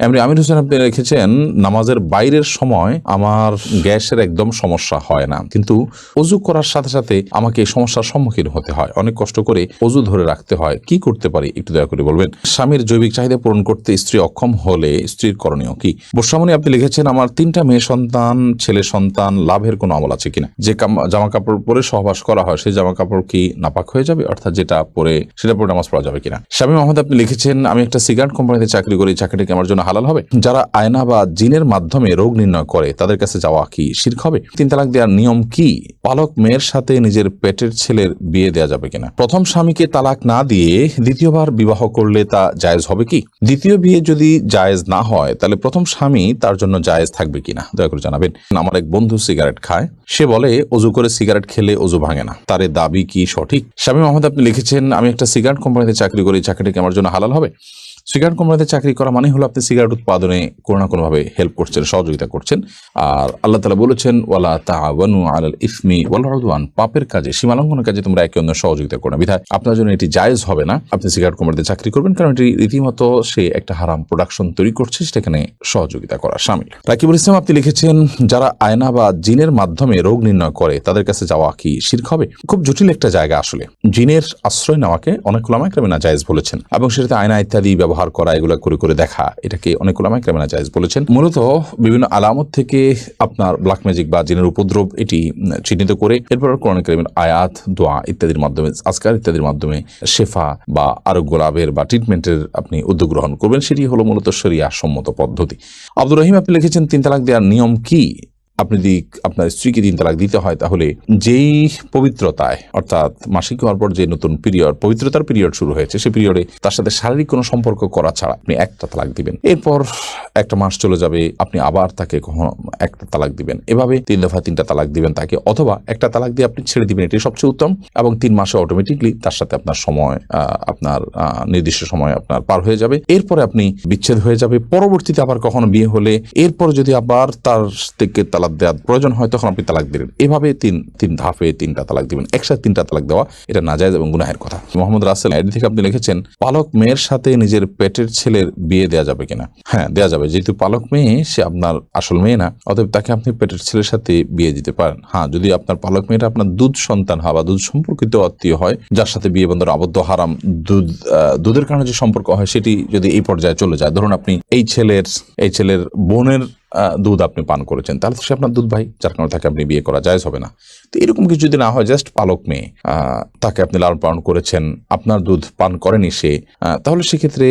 এমনি আমির হোসেন আপনি লিখেছেন, নামাজের বাইরের সময় আমার গ্যাসের একদম সমস্যা হয় না, কিন্তু অজু করার সাথে সাথে আমাকে এই সমস্যার সম্মুখীন হতে হয়, অনেক কষ্ট করে অজু ধরে রাখতে হয়, কি করতে পারি একটু দয়া করে বলবেন। স্বামীর জৈবিক চাহিদা পূরণ করতে স্ত্রী অক্ষম হলে স্ত্রীর করণীয় কি? বর্ষামণি আপনি লিখেছেন, আমার 3টা মেয়ে সন্তান, ছেলে সন্তান, লাভের কোনো আমল আছে কিনা? যে জামা কাপড় পরে সহবাস করা হয় সেই জামা কাপড় কি নাপাক হয়ে যাবে, অর্থাৎ যেটা পরে সেটা পরে নামাজ পড়া যাবে কিনা? স্বামী মোহাম্মদ আপনি লিখেছেন, আমি একটা সিগারেট কোম্পানিতে চাকরি করি, চাকরিটা কি আমার জন্য হালাল হবে? যারা আয়না বা জিনের মাধ্যমে রোগ নির্ণয় করে তাদের কাছে যাওয়া কি শিরক হবে? 3 তালাক দেওয়ার নিয়ম কি? পালক মেয়ের সাথে নিজের পেটের ছেলের বিয়ে দেওয়া যাবে কিনা? প্রথম স্বামীকে তালাক না দিয়ে দ্বিতীয়বার বিবাহ করলে তা জায়েজ হবে কি? দ্বিতীয় বিয়ে যদি জায়েজ না হয় তাহলে প্রথম স্বামী তার জন্য জায়েজ থাকবে কিনা দয়া করে জানাবেন। আমার এক বন্ধু সিগারেট খায়, সে বলে অজু করে সিগারেট খেলে অজু ভাঙে না, তার দাবি কি সঠিক? স্বামী মোহাম্মদ আপনি লিখেছেন, আমি একটা সিগারেট কোম্পানিতে চাকরি করি, চাকরিটা কি আমার জন্য হালাল হবে? সিগারেট কোম্পানিতে চাকরি করা মানে হলো আপনি সিগারেট উৎপাদনে কোনো না কোনোভাবে হেল্প করছেন, সহযোগিতা করছেন। আর আল্লাহ তাআলা বলেছেন, ওয়ালা তাআওয়ানু আলাল ইসমি ওয়াল উদওয়ান, পাপের কাজে, সীমালঙ্ঘনের কাজে তোমরা একে অন্যের সহযোগিতা করো না, বিধায় আপনার জন্য এটি জায়েজ হবে না আপনি সিগারেট কোম্পানিতে চাকরি করবেন, কারণ এটি রীতিমতো সে একটা হারাম প্রোডাকশন তৈরি করছে, সেখানে সহযোগিতা করা শামিল। রাকিবুল ইসলাম আপনি লিখেছেন, যারা আয়না বা জিনের মাধ্যমে রোগ নির্ণয় করে তাদের কাছে যাওয়া কি শিরক হবে? খুব জটিল একটা জায়গা আসলে। জিনের আশ্রয় নেওয়াকে অনেক উলামায়ে কেরাম নাজায়েজ বলেছেন, এবং সেটাতে আয়না ইত্যাদি ব্যবহার করা, এগুলো করে করে দেখা, এটাকে অনেক উলামায়ে কেরাম নাজায়েজ বলেছেন। মূলত বিভিন্ন আলামত থেকে আপনার ব্ল্যাক ম্যাজিক বা জিনের উপদ্রব এটি চিহ্নিত করে এরপর কোরআন কারীমের আয়াত, দোয়া ইত্যাদির মাধ্যমে, আজকার ইত্যাদির মাধ্যমে শেফা বা আরোগ্য লাভের বা ট্রিটমেন্টের আপনি উদ্যোগ গ্রহণ করবেন, সেটি হলো মূলত শরিয়া সম্মত পদ্ধতি। আব্দুর রহিম আপনি লিখেছেন, 3 তালাক দেওয়ার নিয়ম কি? আপনি যদি আপনার স্ত্রীকে 3 তালাক দিতে হয় তাহলে যেই পবিত্রতায়, অর্থাৎ মাসিক হওয়ার পর যে নতুন পিরিয়ড, পবিত্রতার পিরিয়ড শুরু হয়েছে, সেই পিরিয়ডে তার সাথে শারীরিক কোনো সম্পর্ক করা ছাড়া আপনি একটা তালাক দিবেন, এরপর 1 মাস চলে যাবে, আপনি আবার তাকে কখনো একটা তালাক দিবেন, এভাবে 3 দফা 3টা তালাক দিবেন তাকে, অথবা একটা তালাক দিয়ে আপনি ছেড়ে দিবেন, এটি সবচেয়ে উত্তম। এবং 3 মাসে অটোমেটিকলি তার সাথে আপনার সময়, আপনার নির্দিষ্ট সময় আপনার পার হয়ে যাবে, এরপরে আপনি বিচ্ছেদ হয়ে যাবে। পরবর্তীতে আবার কখনো বিয়ে হলে এরপর যদি আবার তার থেকে তালাক দেওয়ার প্রয়োজন হয় তখন আপনি তালাক দিবেন। এভাবে তিন ধাপে 3টা তালাক দিবেন। একসাথে 3টা তালাক দেওয়া এটা নাজায়েজ এবং গুনাহের কথা। মোহাম্মদ রাসেল আইডি থেকে আপনি লিখেছেন, পালক মেয়ের সাথে নিজের পেটের ছেলের বিয়ে দেওয়া যাবে কিনা? হ্যাঁ, দেওয়া যাবে, যেহেতু পালক মেয়ে সে আপনার আসল মেয়ে না, অতএব তাকে আপনি পেটের ছেলের সাথে বিয়ে দিতে পারেন। হ্যাঁ, যদি আপনার পালক মেয়েটা আপনার দুধ সন্তান হয় বা দুধ সম্পর্কিত আত্মীয় হয়, যার সাথে বিয়ে বন্ধন আবদ্ধ হারাম, দুধের কারণে যে সম্পর্ক হয় সেটি যদি এই পর্যায়ে চলে যায়, ধরুন আপনি এই ছেলের বোনের দুধ আপনি পান করেছেন, তাহলে তো সে আপনার দুধ ভাই, যার কারণে তাকে আপনি বিয়ে করা জায়েজ হবে না। তো এরকম কিছু যদি না হয়, জাস্ট পালক মেয়ে, তাকে আপনি লালন পালন করেছেন, আপনার দুধ পান করেনি সে, তাহলে সেক্ষেত্রে,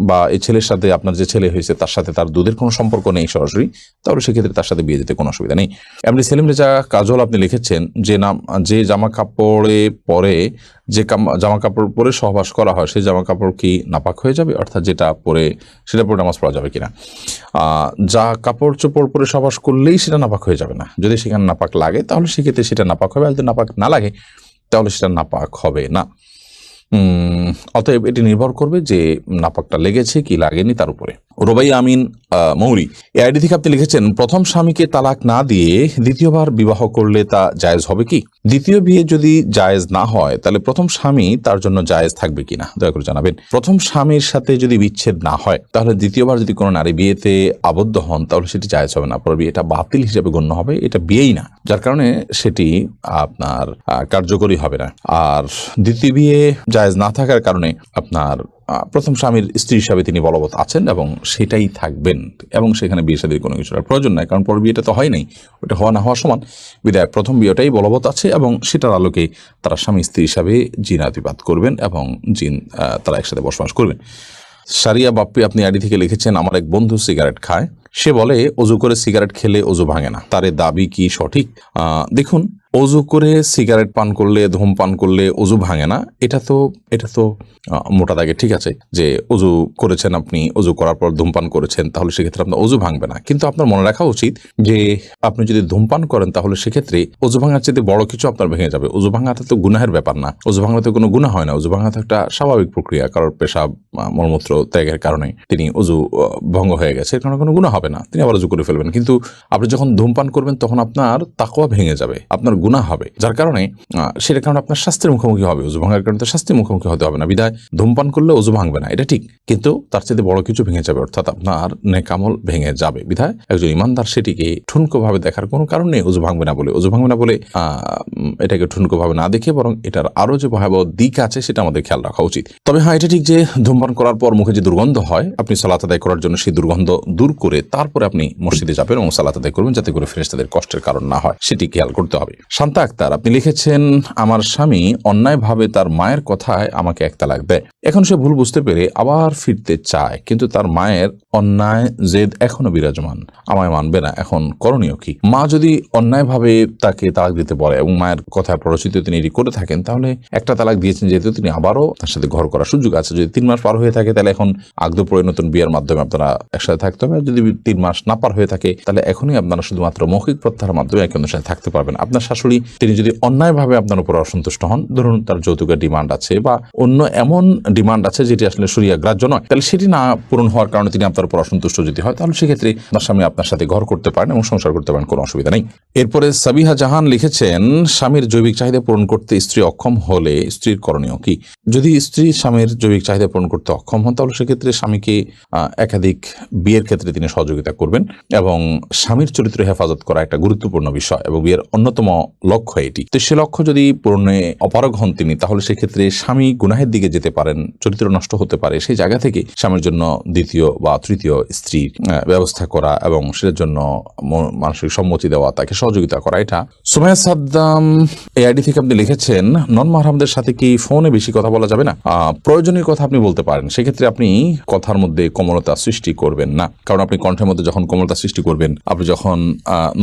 বা এই ছেলের সাথে আপনার যে ছেলে হয়েছে তার সাথে তার দুধের কোনো সম্পর্ক নেই সরাসরি, তাহলে সেক্ষেত্রে তার সাথে বিয়ে দিতে কোনো অসুবিধা নেই। এমনি সেলিম রেজা কাজল আপনি লিখেছেন, যে জামা কাপড়ে পরে যে জামা কাপড় পরে সহবাস করা হয় সেই জামা কাপড় কি নাপাক হয়ে যাবে, অর্থাৎ যেটা পরে সেটা পরে নামাজ পড়া যাবে কিনা? যা কাপড় চোপড় পরে সহবাস করলেই সেটা নাপাক হয়ে যাবে না, যদি সেখানে নাপাক লাগে তাহলে সেক্ষেত্রে সেটা নাপাক হবে, আর যদি নাপাক না লাগে তাহলে সেটা নাপাক হবে না। অতএব এটি নির্ভর করবে যে নাপাকটা লেগেছে কি লাগেনি তার উপরে। রোবাই আমিন মৌরি এই আইডি থেকে আপনি লিখেছেন, প্রথম স্বামীকে তালাক না দিয়ে দ্বিতীয়বার বিবাহ করলে তা জায়েজ হবে কি? দ্বিতীয় বিয়ে যদি জায়েজ না হয় তাহলে প্রথম স্বামী তার জন্য জায়েজ থাকবে কিনা দয়া করে জানাবেন। প্রথম স্বামীর সাথে যদি বিচ্ছেদ না হয় তাহলে দ্বিতীয়বার যদি কোনো নারী বিয়েতে আবদ্ধ হন তাহলে সেটি জায়েজ হবে না, পরে বিয়েটা বাতিল হিসেবে গণ্য হবে, এটা বিয়েই না, যার কারণে সেটি আপনার কার্যকরী হবে না। আর দ্বিতীয় বিয়ে জায়েজ না থাকার কারণে আপনার প্রথম স্বামীর স্ত্রী হিসাবে তিনি বলবৎ আছেন এবং সেটাই থাকবেন, এবং সেখানে বিয়ে শাদীর কোনো কিছুর প্রয়োজন নাই, কারণ পর বিয়েটা তো হয় নাই, ওটা হওয়া না হওয়া সমান, বিধায় প্রথম বিয়েটাই বলবৎ আছে, এবং সেটার আলোকে তারা স্বামী স্ত্রী হিসাবে জিনাতিপাত করবেন এবং তারা একসাথে বসবাস করবেন। সারিয়া বাপ্পি আপনি আইডি থেকে লিখেছেন, আমার এক বন্ধু সিগারেট খায়, সে বলে অজু করে সিগারেট খেলে অজু ভাঙে না, তার দাবি কি সঠিক? দেখুন, অজু করে সিগারেট পান করলে, ধূমপান করলে অজু ভাঙে না, এটা তো মোটা দাগে ঠিক আছে যে অজু করেছেন, আপনি অজু করার পর ধূমপান করেছেন, তাহলে সেক্ষেত্রে আপনার অজু ভাঙবে না। কিন্তু আপনার মনে রাখা উচিত যে আপনি যদি ধূমপান করেন তাহলে সেক্ষেত্রে অজু ভাঙার চেয়ে বড় কিছু আপনার ভেঙে যাবে। অজু ভাঙাটা তো গুনাহের ব্যাপার না, অজু ভাঙাতে কোনো গুনাহ হয় না, অজু ভাঙা তো একটা স্বাভাবিক প্রক্রিয়া, কারোর পেশাব মলমূত্র ত্যাগের কারণে তিনি অজু ভঙ্গ হয়ে গেছে, এর কারণে কোনো গুনাহ হবে না, তিনি আবার অজু করে ফেলবেন। কিন্তু আপনি যখন ধূমপান করবেন তখন আপনার তাকওয়া ভেঙে যাবে, আপনার গুনাহ হবে, যার কারণে সেটার কারণে আপনার শাস্তির মুখোমুখি হবে। ওযু ভাঙার কারণে তো শাস্তির মুখোমুখি হতে হবে না, বিধায় ধূমপান করলে ওযু ভাঙবে না, এটা ঠিক, কিন্তু তার চেয়ে বড় কিছু ভেঙে যাবে, অর্থাৎ আপনার নেক আমল ভেঙে যাবে। বিধায় একজন ইমানদার সেটিকে ঠুনকো ভাবে দেখার কোনো কারণ নেই। ওযু ভাঙবে না বলে এটাকে ঠুনকো ভাবে না দেখে বরং এটার আরো যে ভয়াবহ দিক আছে সেটা আমাদের খেয়াল রাখা উচিত। তবে হ্যাঁ, এটা ঠিক যে ধূমপান করার পর মুখে যে দুর্গন্ধ হয়, আপনি সালাত আদায় করার জন্য সেই দুর্গন্ধ দূর করে তারপরে আপনি মসজিদে যাবেন এবং সালাত আদায় করবেন, যাতে করে ফেরেশতাদের কষ্টের কারণ না হয়, সেটি খেয়াল করতে হবে। শান্তা আক্তার আপনি লিখেছেন, আমার স্বামী অন্যায়ভাবে তার মায়ের কথায় আমাকে এক তালাক দেয়। এখন সে ভুল বুঝতে পেরে আবার ফিরতে চায়, কিন্তু তার মায়ের অন্যায় জেদ এখনো বিরাজমান, আমায় মানবে না। এখন করণীয় কি? মা যদি অন্যায়ভাবে তাকে তালাক দিতে বলে এবং মায়ের কথা প্ররোচিত তিনি এটি করে থাকেন, তাহলে একটা তালাক দিয়েছেন যেহেতু তিনি আবারও তার সাথে ঘর করার সুযোগ আছে। যদি 3 মাস পার হয়ে থাকে তাহলে এখন আগদ পড়ে নতুন বিয়ের মাধ্যমে আপনারা একসাথে থাকতে হবে। যদি 3 মাস না পার হয়ে থাকে তাহলে এখনই আপনারা শুধুমাত্র মৌখিক প্রত্যাহারের মাধ্যমে একে অন্যের সাথে থাকতে পারবেন। আপনার শাশুড়ি তিনি যদি অন্যায়ভাবে আপনার উপর অসন্তুষ্ট হন, ধরুন তার যৌতুকের ডিমান্ড আছে বা অন্য এমন ডিমান্ড আছে যেটি আসলে শরিয়া গ্রাহ্য নয়, তাহলে সেটি না পূরণ হওয়ার কারণে তিনি আপনার উপর অসন্তুষ্ট যদি হয়, তাহলে সেক্ষেত্রে আপনার স্বামী আপনার সাথে ঘর করতে পারেন এবং সংসার করতে পারেন, কোনো অসুবিধা নেই। এরপরে সাবিহা জাহান লিখেছেন, স্বামীর জৈবিক চাহিদা পূরণ করতে স্ত্রী অক্ষম হলে স্ত্রীর করণীয় কি? যদি স্ত্রী স্বামীর জৈবিক চাহিদা পূরণ করতে অক্ষম হন, তাহলে সেক্ষেত্রে স্বামীকে একাধিক বিয়ের ক্ষেত্রে তিনি সহযোগিতা করবেন এবং স্বামীর চরিত্র হেফাজত করা একটা গুরুত্বপূর্ণ বিষয় এবং বিয়ের অন্যতম লক্ষ্য এটি। তো সে লক্ষ্য যদি পূরণে অপারগ হন তিনি, তাহলে সেক্ষেত্রে স্বামী গুনাহের দিকে যেতে পারেন, চরিত্র নষ্ট হতে পারে। সেই জায়গা থেকে স্বামীর জন্য দ্বিতীয় বা তৃতীয় স্ত্রীর ব্যবস্থা করা এবং সেটার জন্য মানসিক সম্মতি দেওয়া, তাকে সহযোগিতা করা, এটা। সুমাইয়া সাদ্দাম এই আইডি থেকে আপনি লিখেছেন, নন মাহরামদের সাথে কি ফোনে বেশি কথা বলা যাবে না? প্রয়োজনীয় কথা আপনি বলতে পারেন, সেক্ষেত্রে আপনি কথার মধ্যে কোমলতা সৃষ্টি করবেন না, কারণ আপনি কণ্ঠের মধ্যে যখন কোমলতা সৃষ্টি করবেন, আপনি যখন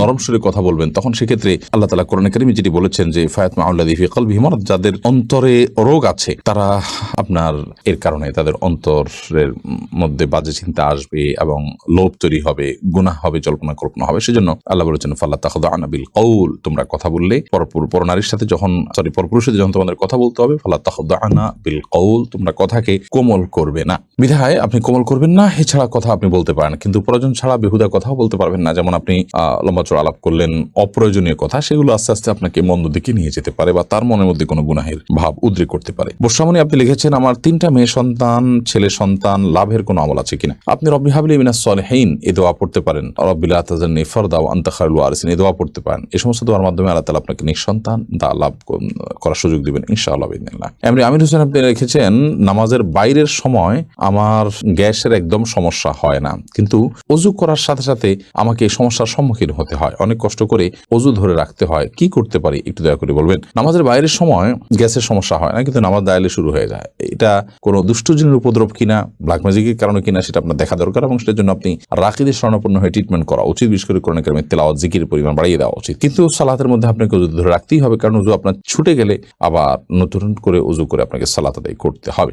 নরম সুরে কথা বলবেন, তখন সেক্ষেত্রে আল্লাহ তাআলা কোরআনে কারীমে যেটি বলেছেন যে ফায়াতমা আল্লাযী ফি কলবিহি মারাদ, যাদের অন্তরে রোগ আছে তারা আপনার এর কারণে তাদের অন্তরের মধ্যে বাজে চিন্তা আসবে এবং লোভ তৈরি হবে, গুনাহ হবে, জল্পনা কল্পনা হবে। সেজন্য আল্লাহ বলেছেন ফালা তাখদা'না বিল কওল, তোমরা কথা বললে পরনারীর সাথে পরপুরুষের সাথে যখন তোমাদের কথা বলতে হবে, ফালা তাখদা'না বিল কওল, তোমরা কথাকে কোমল করবে না। বিধায় আপনি কোমল করবেন না, এছাড়া কথা আপনি বলতে পারেন, কিন্তু প্রয়োজন ছাড়া বেহুদা কথাও বলতে পারবেন না। যেমন আপনি লম্বা চড়া আলাপ করলেন অপ্রয়োজনীয় কথা, সেগুলো আস্তে আস্তে আপনাকে মন্দ দিকে নিয়ে যেতে পারে বা তার মনের মধ্যে কোনো গুনাহের ভাব উদ্রেক করতে পারে। বর্ষামণি আপনি লিখেছেন, আমার 3টা মেয়ে সন্তান, ছেলে সন্তান, লাভের কোনো আমল আছে কিনা? আপনি রব্বি হাবলি মিনাস সলিহিন এই দোয়া পড়তে পারেন, রব্বি লা তাযারনি ফারদা ওয়া আনতা খায়রুল ওয়ারিসিন এই দোয়া পড়তে পারেন। এই সমস্ত দোয়ার মাধ্যমে আল্লাহ তাআলা আপনাকে নিঃসন্তান লাভ করার সুযোগ দিবেন ইনশাআল্লাহ বিইذنিল্লাহ। আমির হোসেন আপনি লিখেছেন, নামাজের বাইরের সময় আমার গ্যাসের একদম সমস্যা হয় না, কিন্তু ওযু করার সাথে সাথে আমাকে এই সমস্যার সম্মুখীন হতে হয়, অনেক কষ্ট করে ওযু ধরে রাখতে হয়, কি করতে পারি একটু দয়া করে বলবেন? নামাজের বাইরের সময় গ্যাসের সমস্যা হয় না, কিন্তু নামাজ দাঁড়ালে শুরু হয়ে যায়। এটা কোনো দুষ্ট জিনের উপদ্রব কিনা, ব্ল্যাক ম্যাজিকের কারণে কিনা, সেটা আপনার দেখা দরকার এবং সেটার জন্য আপনি রাকিদের শরণাপন্ন হয়ে ট্রিটমেন্ট করা উচিত। বিশেষ করে কোরআন কারীমের তিলাওয়াত, জিকিরের পরিমাণ বাড়িয়ে দেওয়া উচিত। কিন্তু সালাতের মধ্যে আপনাকে ওযু ধরে রাখতেই হবে, কারণ ওযু আপনার ছুটে গেলে আবার নতুন করে ওযু করে আপনাকে সালাত আদায় করতে হবে।